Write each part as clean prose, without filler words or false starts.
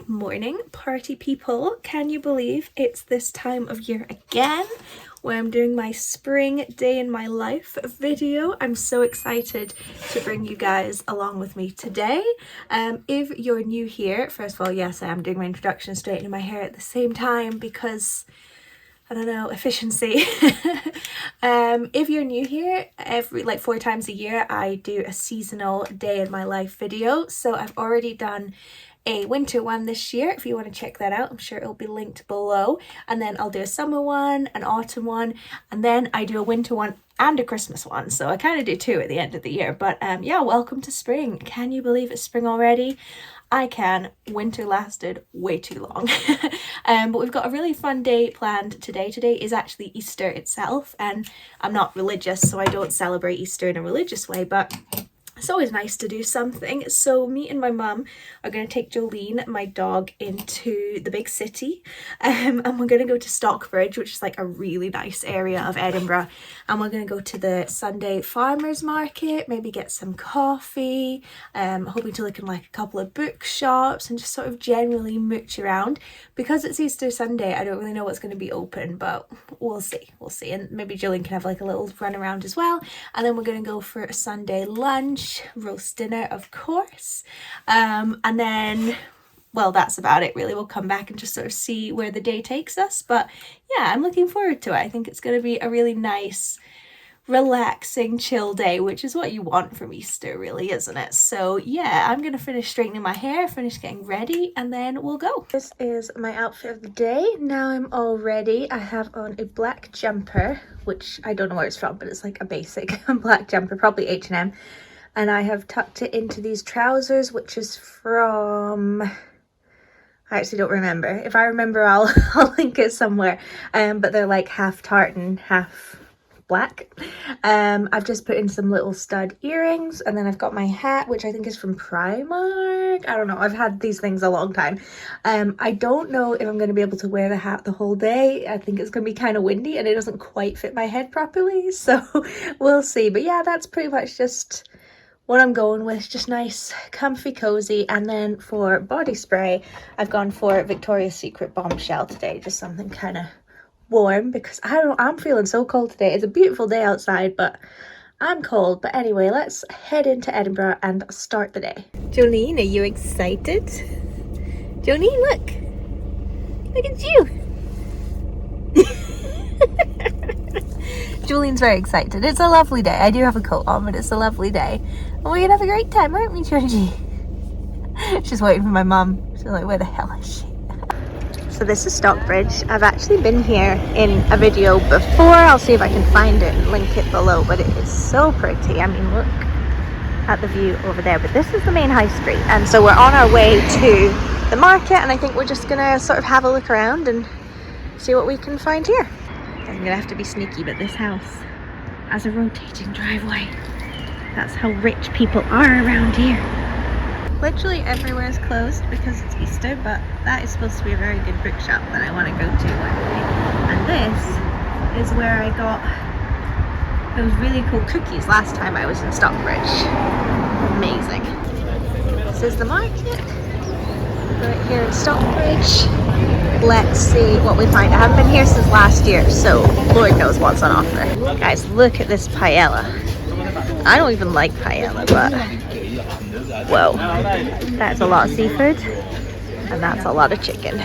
morning, party people. Can you believe it's this time of year again where I'm doing my spring day in my life video? I'm so excited to bring you guys along with me today. If you're new here, first of all, yes, I am doing my introduction and straightening my hair at the same time because I don't know, efficiency. If you're new here, every 4 times a year I do a seasonal day in my life video. So I've already done a winter one this year. If you want to check that out, I'm sure it'll be linked below. And then I'll do a summer one, an autumn one, and then I do a winter one and a Christmas one. So I kind of do 2 at the end of the year. But yeah, welcome to spring. Can you believe it's spring already? I can. Winter lasted way too long. But we've got a really fun day planned today. Today is actually Easter itself, and I'm not religious, so I don't celebrate Easter in a religious way, but it's always nice to do something. So me and my mum are going to take Jolene, my dog, into the big city, and we're going to go to Stockbridge, which is like a really nice area of Edinburgh, and we're going to go to the Sunday farmers market, maybe get some coffee, hoping to look in like a couple of bookshops and just sort of generally mooch around. Because it's Easter Sunday, I don't really know what's going to be open, but we'll see, and maybe Jolene can have like a little run around as well. And then we're going to go for a Sunday lunch, roast dinner of course, and then, well, that's about it really. We'll come back and just sort of see where the day takes us, but yeah, I'm looking forward to it. I think it's going to be a really nice, relaxing, chill day, which is what you want from Easter really, isn't it? So yeah, I'm gonna finish straightening my hair, finish getting ready, and then we'll go. This is my outfit of the day. Now I'm all ready. I have on a black jumper, which I don't know where it's from, but it's like a basic black jumper, probably H&M. And I have tucked it into these trousers, which is from, I actually don't remember. If I remember, I'll link it somewhere. But they're like half tartan, half black. I've just put in some little stud earrings, and then I've got my hat, which I think is from Primark. I don't know, I've had these things a long time. I don't know if I'm going to be able to wear the hat the whole day. I think it's going to be kind of windy and it doesn't quite fit my head properly, so we'll see. But yeah, that's pretty much just what I'm going with, just nice, comfy, cozy. And then for body spray, I've gone for Victoria's Secret Bombshell today, just something kind of warm because I'm feeling so cold today. It's a beautiful day outside, but I'm cold. But anyway, let's head into Edinburgh and start the day. Jolene, are you excited? Jolene, look at you. Jolene's very excited. It's a lovely day. I do have a coat on, but it's a lovely day. And we're gonna have a great time, aren't we, Georgie? She's waiting for my mum. She's like, where the hell is she? So this is Stockbridge. I've actually been here in a video before. I'll see if I can find it and link it below, but it is so pretty. I mean, look at the view over there. But this is the main high street, and so we're on our way to the market, and I think we're just gonna sort of have a look around and see what we can find here. I'm gonna have to be sneaky, but this house has a rotating driveway. That's how rich people are around here. Literally everywhere is closed because it's Easter, but that is supposed to be a very good bookshop that I want to go to one day. And this is where I got those really cool cookies last time I was in Stockbridge. Amazing. This is the market right here in Stockbridge. Let's see what we find. I haven't been here since last year, so Lord knows what's on offer. Guys, look at this paella. I don't even like paella, but whoa, that's a lot of seafood and that's a lot of chicken.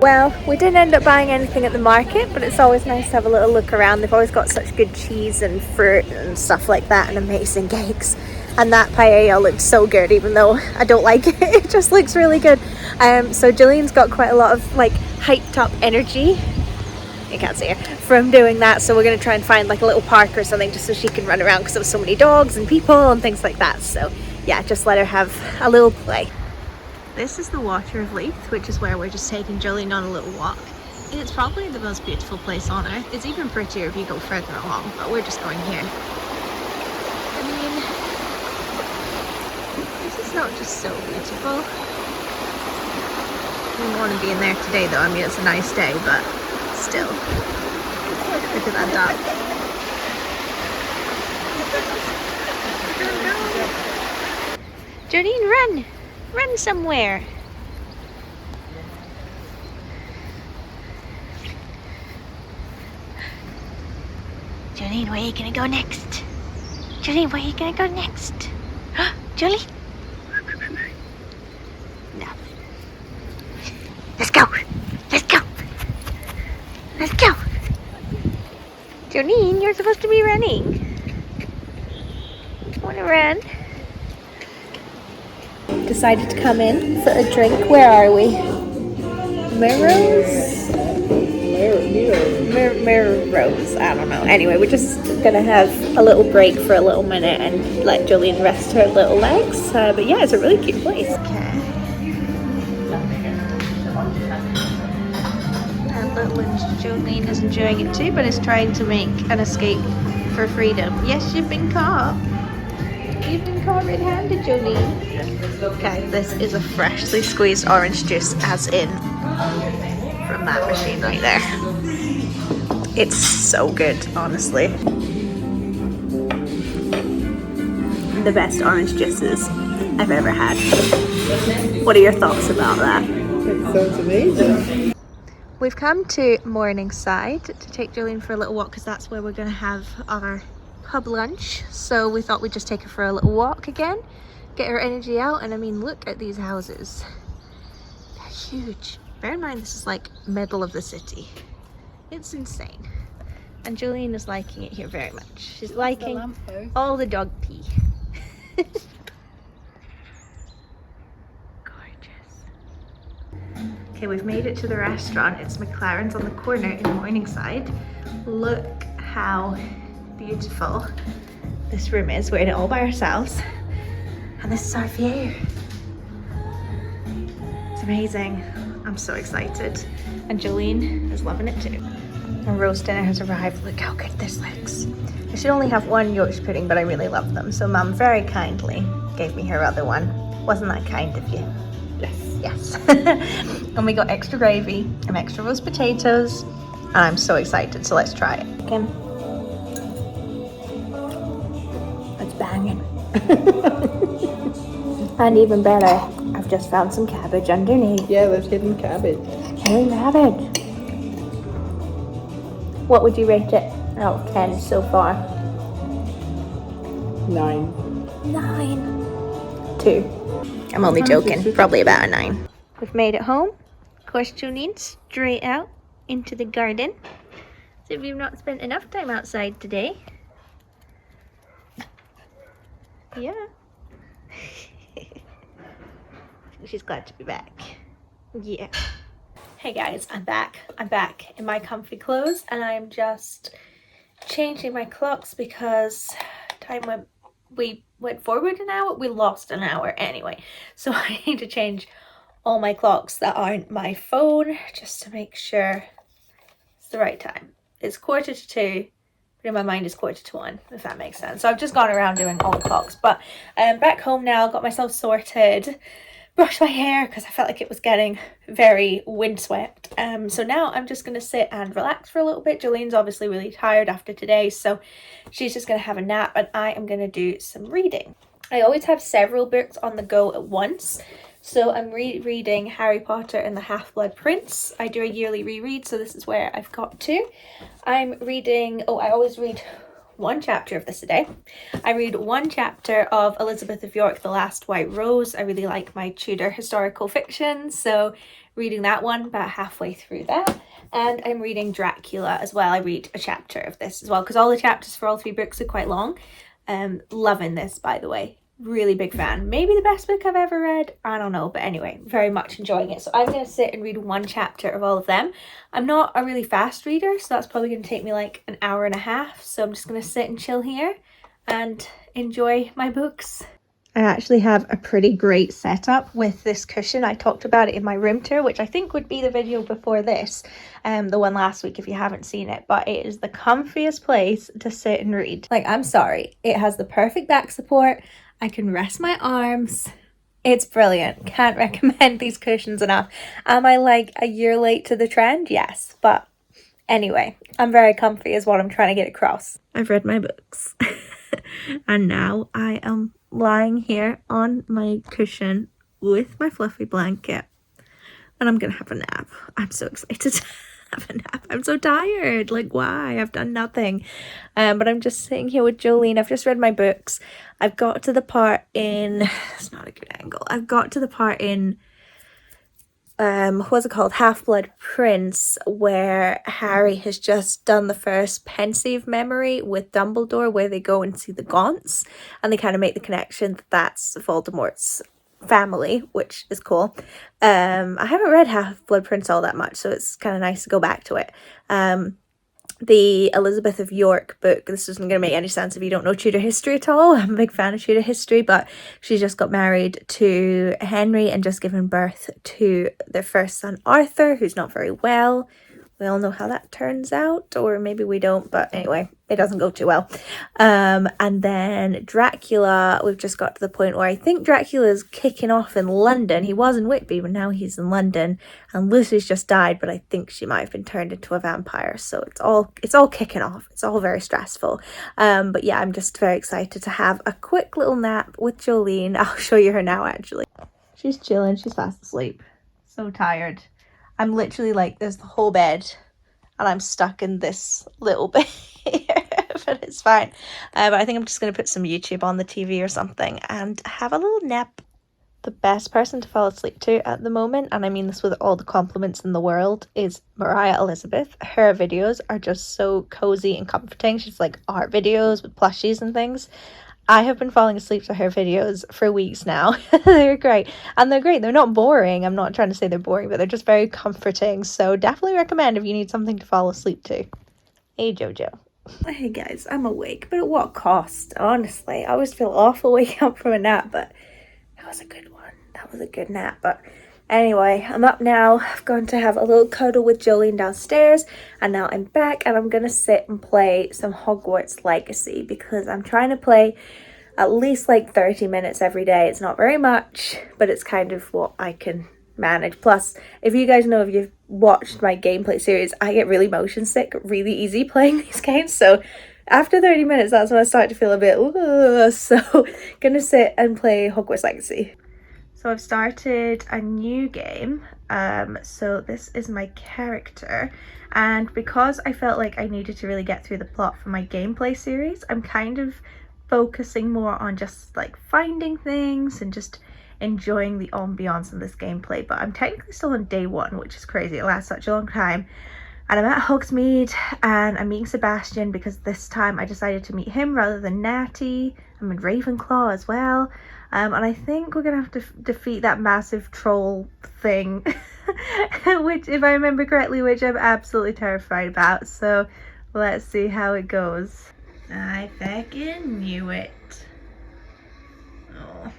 Well, we didn't end up buying anything at the market, but it's always nice to have a little look around. They've always got such good cheese and fruit and stuff like that, and amazing cakes. And that paella looks so good, even though I don't like it. It just looks really good. So Jolene's got quite a lot of like hyped up energy. You can't see her from doing that. So we're going to try and find like a little park or something just so she can run around because there's so many dogs and people and things like that. So yeah, just let her have a little play. This is the Water of Leith, which is where we're just taking Jolene on a little walk. It's probably the most beautiful place on earth. It's even prettier if you go further along, but we're just going here. I mean, this is not just so beautiful. I wouldn't want to be in there today though. I mean, it's a nice day, but still. Look at that dog. Jolene, run! Run somewhere! Jolene, where are you gonna go next? Jolene, where are you gonna go next? Jolene? No. Let's go! Let's go! Let's go! Jolene, you're supposed to be running. Wanna run? Decided to come in for a drink. Where are we? Melrose? Melrose. I don't know. Anyway, we're just gonna have a little break for a little minute and let Jolene rest her little legs. But yeah, it's a really cute place. Okay. And little Jolene is enjoying it too, but is trying to make an escape for freedom. Yes, you've been caught. You've been caught red-handed, Jolene. Okay, this is a freshly squeezed orange juice, as in from that machine right there. It's so good, honestly. The best orange juices I've ever had. What are your thoughts about that? It sounds amazing. We've come to Morningside to take Jolene for a little walk because that's where we're going to have our pub lunch. So we thought we'd just take her for a little walk again, get her energy out. And I mean, look at these houses. They're huge. Bear in mind, this is like middle of the city. It's insane. And Jolene is liking it here very much. She's liking all the dog pee. Gorgeous. Okay, we've made it to the restaurant. It's McLaren's on the corner in Morningside. Look how beautiful this room is. We're in it all by ourselves. And this is our view. It's amazing. I'm so excited. And Jolene is loving it too. And roast dinner has arrived. Look how good this looks. I should only have one Yorkshire pudding, but I really love them. So Mum very kindly gave me her other one. Wasn't that kind of you? Yes. Yes. And we got extra gravy and extra roast potatoes. And I'm so excited, so let's try it. Okay. It's banging. And even better, I've just found some cabbage underneath. Yeah, there's hidden cabbage. Hidden cabbage. What would you rate it out of 10 so far? 9. 9. 2. I'm only joking. Probably about a 9. We've made it home. Of course, Jolene straight out into the garden. So we've not spent enough time outside today. Yeah. She's glad to be back. Yeah. Hey guys, I'm back. I'm back in my comfy clothes and I'm just changing my clocks because we went forward an hour, we lost an hour anyway. So I need to change all my clocks that aren't my phone just to make sure it's the right time. It's 1:45, but in my mind it's 1:45, if that makes sense. So I've just gone around doing all the clocks, but I'm back home now, got myself sorted, brushed my hair because I felt like it was getting very windswept. So now I'm just going to sit and relax for a little bit. Jolene's obviously really tired after today, so she's just going to have a nap and I am going to do some reading. I always have several books on the go at once. So I'm rereading Harry Potter and the Half-Blood Prince. I do a yearly reread, so this is where I've got to. I'm reading, I always read one chapter of this a day. I read one chapter of Elizabeth of York, The Last White Rose. I really like my Tudor historical fiction, so reading that one, about halfway through that. And I'm reading Dracula as well. I read a chapter of this as well, because all the chapters for all 3 books are quite long. Loving this, by the way. Really big fan. Maybe the best book I've ever read. I don't know, but anyway, very much enjoying it. So I'm going to sit and read one chapter of all of them. I'm not a really fast reader, so that's probably going to take me like an hour and a half. So I'm just going to sit and chill here and enjoy my books. I actually have a pretty great setup with this cushion. I talked about it in my room tour, which I think would be the video before this, the one last week if you haven't seen it, but it is the comfiest place to sit and read. Like, I'm sorry, it has the perfect back support. I can rest my arms. It's brilliant. Can't recommend these cushions enough. Am I like a year late to the trend? Yes, but anyway, I'm very comfy is what I'm trying to get across. I've read my books and now I am lying here on my cushion with my fluffy blanket and I'm gonna have a nap. I'm so excited to have a nap. I'm so tired. Like, why? I've done nothing. But I'm just sitting here with Jolene. I've just read my books. I've got to the part in, it's not a good angle. I've got to the part in what's it called, Half-Blood Prince, where Harry has just done the first pensive memory with Dumbledore where they go and see the Gaunts and they kind of make the connection that that's Voldemort's family, which is cool. I haven't read Half-Blood Prince all that much, so it's kind of nice to go back to it. The Elizabeth of York book, this isn't going to make any sense if you don't know Tudor history at all. I'm a big fan of Tudor history, but she just got married to Henry and just given birth to their first son, Arthur, who's not very well. We all know how that turns out, or maybe we don't, but anyway, it doesn't go too well. And then Dracula, we've just got to the point where I think Dracula's kicking off in London. He was in Whitby, but now he's in London. And Lucy's just died, but I think she might have been turned into a vampire. So it's all kicking off. It's all very stressful. But yeah, I'm just very excited to have a quick little nap with Jolene. I'll show you her now, actually. She's chilling. She's fast asleep. So tired. I'm literally like, there's the whole bed and I'm stuck in this little bit here, but it's fine. But I think I'm just going to put some YouTube on the TV or something and have a little nap. The best person to fall asleep to at the moment, and I mean this with all the compliments in the world, is Mariah Elizabeth. Her videos are just so cozy and comforting. She's like art videos with plushies and things. I have been falling asleep to her videos for weeks now. They're great. And they're great. They're not boring. I'm not trying to say they're boring, but they're just very comforting. So definitely recommend if you need something to fall asleep to. Hey, Jojo. Hey, guys. I'm awake. But at what cost? Honestly, I always feel awful waking up from a nap, but that was a good one. That was a good nap. But anyway, I'm up now. I've gone to have a little cuddle with Jolene downstairs. And now I'm back and I'm going to sit and play some Hogwarts Legacy because I'm trying to play at least like 30 minutes every day. It's not very much, but it's kind of what I can manage. Plus, if you guys know, if you've watched my gameplay series, I get really motion sick really easy playing these games. So after 30 minutes, that's when I start to feel a bit, so gonna sit and play Hogwarts Legacy. So I've started a new game. So this is my character. And because I felt like I needed to really get through the plot for my gameplay series, I'm kind of focusing more on just like finding things and just enjoying the ambiance of this gameplay. But I'm technically still on day one, which is crazy. It lasts such a long time. And I'm at Hogsmeade and I'm meeting Sebastian because this time I decided to meet him rather than Natty. I'm in Ravenclaw as well. And I think we're going to have to defeat that massive troll thing, which, if I remember correctly, which I'm absolutely terrified about. So let's see how it goes. I fucking knew it. Oh.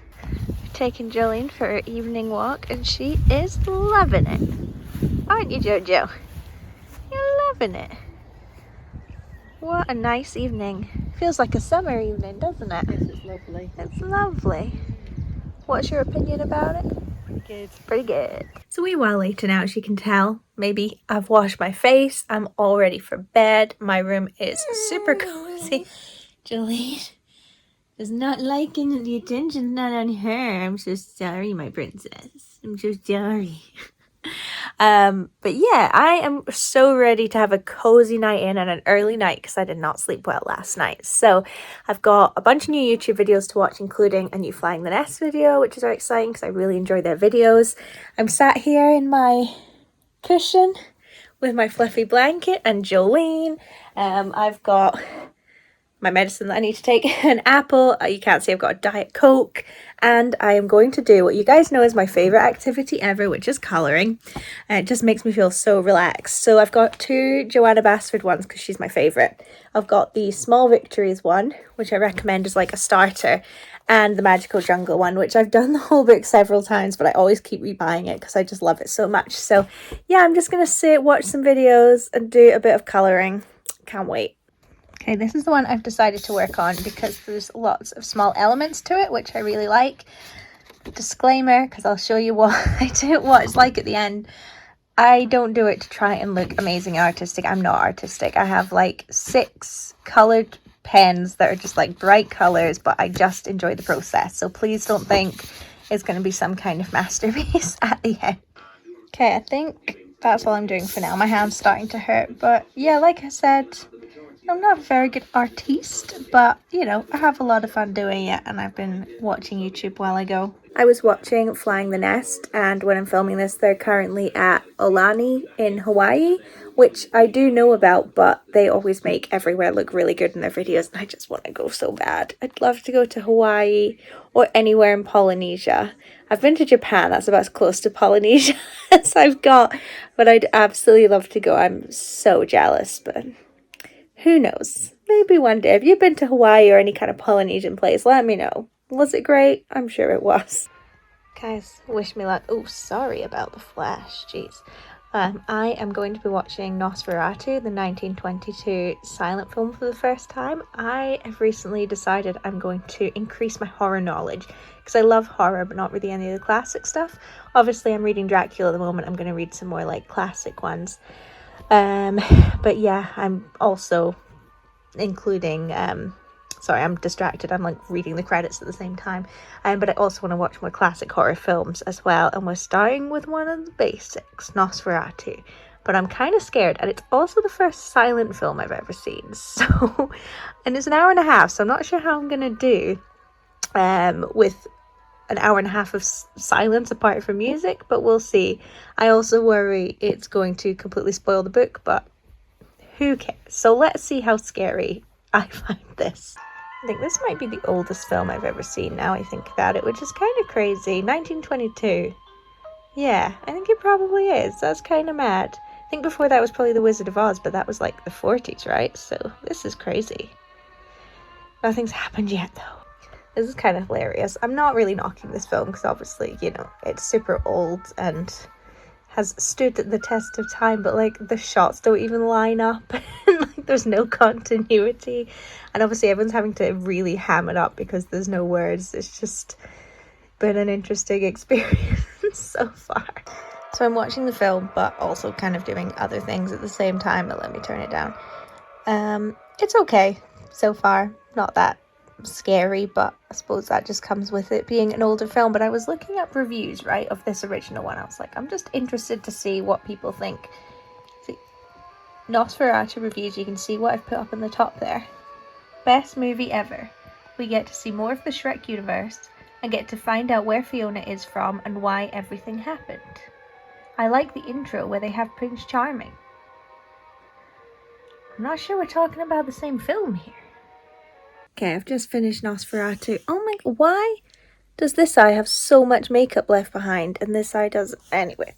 Taking Jolene for her evening walk and she is loving it. Aren't you, Jojo? You're loving it. What a nice evening. Feels like a summer evening, doesn't it? Yes, it's lovely. It's lovely. What's your opinion about it? Pretty good. Pretty good. It's a wee while later now, as you can tell. Maybe I've washed my face. I'm all ready for bed. My room is super cozy. Jolene is not liking the attention's not on her. I'm so sorry, my princess. I'm so sorry. But yeah, I am so ready to have a cozy night in and an early night because I did not sleep well last night. So I've got a bunch of new YouTube videos to watch, including a new Flying the Nest video, which is very exciting because I really enjoy their videos. I'm sat here in my cushion with my fluffy blanket and Jolene. I've got my medicine that I need to take, an apple. You can't see I've got a Diet Coke, and I am going to do what you guys know is my favorite activity ever, which is colouring. It just makes me feel so relaxed. So I've got two Joanna Basford ones because she's my favourite. I've got the Small Victories one, which I recommend as like a starter, and the Magical Jungle one, which I've done the whole book several times, but I always keep rebuying it because I just love it so much. So yeah, I'm just gonna sit, watch some videos and do a bit of colouring. Can't wait. Okay, this is the one I've decided to work on because there's lots of small elements to it, which I really like. Disclaimer, because I'll show you what I do, what it's like at the end. I don't do it to try and look amazing and artistic. I'm not artistic. I have like 6 coloured pens that are just like bright colours, but I just enjoy the process. So please don't think it's going to be some kind of masterpiece at the end. Okay, I think that's all I'm doing for now. My hand's starting to hurt, but yeah, like I said, I'm not a very good artiste, but you know, I have a lot of fun doing it, and I've been watching YouTube while I go. I was watching Flying the Nest, and when I'm filming this, they're currently at Aulani in Hawaii, which I do know about, but they always make everywhere look really good in their videos, and I just want to go so bad. I'd love to go to Hawaii or anywhere in Polynesia. I've been to Japan, that's about as close to Polynesia as I've got, but I'd absolutely love to go. I'm so jealous, but who knows? Maybe one day. Have you been to Hawaii or any kind of Polynesian place? Let me know. Was it great? I'm sure it was. Guys, wish me luck. Oh, sorry about the flash. Jeez. I am going to be watching Nosferatu, the 1922 silent film, for the first time. I have recently decided I'm going to increase my horror knowledge because I love horror, but not really any of the classic stuff. Obviously, I'm reading Dracula at the moment. I'm going to read some more like classic ones. But yeah, I'm also including sorry, I'm distracted, I'm like reading the credits at the same time, but I also want to watch more classic horror films as well, and we're starting with one of the basics, Nosferatu, but I'm kind of scared, and it's also the first silent film I've ever seen, so and it's an hour and a half, so I'm not sure how I'm gonna do with an hour and a half of silence apart from music, but we'll see. I also worry it's going to completely spoil the book, but who cares? So let's see how scary I find this. I think this might be the oldest film I've ever seen now I think about it, which is kind of crazy. 1922. Yeah, I think it probably is. That's kind of mad. I think before that was probably The Wizard of Oz, but that was like the 40s, right? So this is crazy. Nothing's happened yet though. This is kind of hilarious. I'm not really knocking this film because obviously, you know, it's super old and has stood the test of time, but like the shots don't even line up and like there's no continuity, and obviously everyone's having to really ham it up because there's no words. It's just been an interesting experience so far. So I'm watching the film but also kind of doing other things at the same time, but let me turn it down. It's okay so far, not that scary, but I suppose that just comes with it being an older film. But I was looking up reviews, right, of this original one. I was like, I'm just interested to see what people think. See, Nosferatu reviews, you can see what I've put up in the top there. Best movie ever. We get to see more of the Shrek universe and get to find out where Fiona is from and why everything happened. I like the intro where they have Prince Charming. I'm not sure we're talking about the same film here. Okay, I've just finished Nosferatu. Oh my, why does this eye have so much makeup left behind and this eye doesn't? Anyway,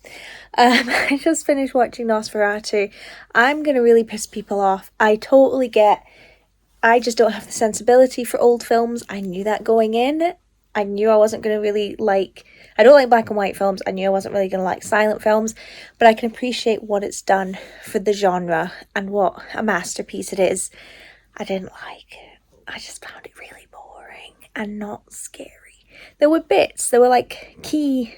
I just finished watching Nosferatu. I'm going to really piss people off. I totally get, I just don't have the sensibility for old films. I knew that going in. I knew I wasn't going to really like, I don't like black and white films. I knew I wasn't really going to like silent films, but I can appreciate what it's done for the genre and what a masterpiece it is. I didn't like it. I just found it really boring and not scary. There were bits, there were like key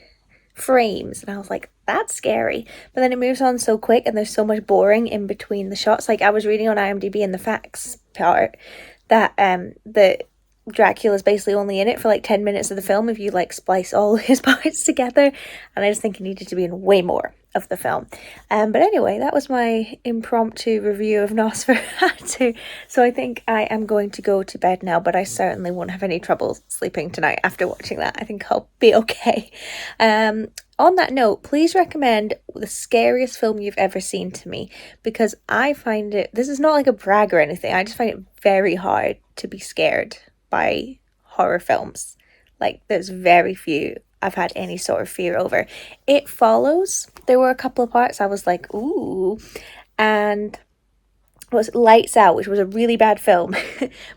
frames, and I was like, that's scary. But then it moves on so quick and there's so much boring in between the shots. Like I was reading on IMDb in the facts part that the Dracula's basically only in it for like 10 minutes of the film if you like splice all his parts together, and I just think it needed to be in way more of the film. But anyway, that was my impromptu review of Nosferatu. So I think I am going to go to bed now, but I certainly won't have any trouble sleeping tonight after watching that. I think I'll be okay. On that note, please recommend the scariest film you've ever seen to me, because I find it, this is not like a brag or anything, I just find it very hard to be scared by horror films. Like there's very few I've had any sort of fear over. It Follows, there were a couple of parts I was like, ooh, and it was Lights Out, which was a really bad film,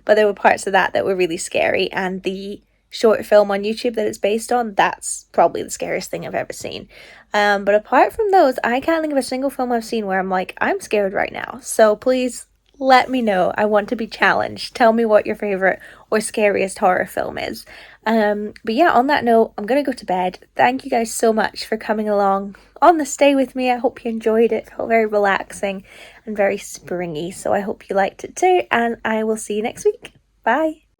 but there were parts of that that were really scary, and the short film on YouTube that it's based on, that's probably the scariest thing I've ever seen. But apart from those, I can't think of a single film I've seen where I'm like, I'm scared right now. So please let me know. I want to be challenged. Tell me what your favorite or scariest horror film is. But yeah, on that note, I'm gonna go to bed. Thank you guys so much for coming along on the stay with me. I hope you enjoyed it. It felt very relaxing and very springy, so I hope you liked it too, and I will see you next week. Bye.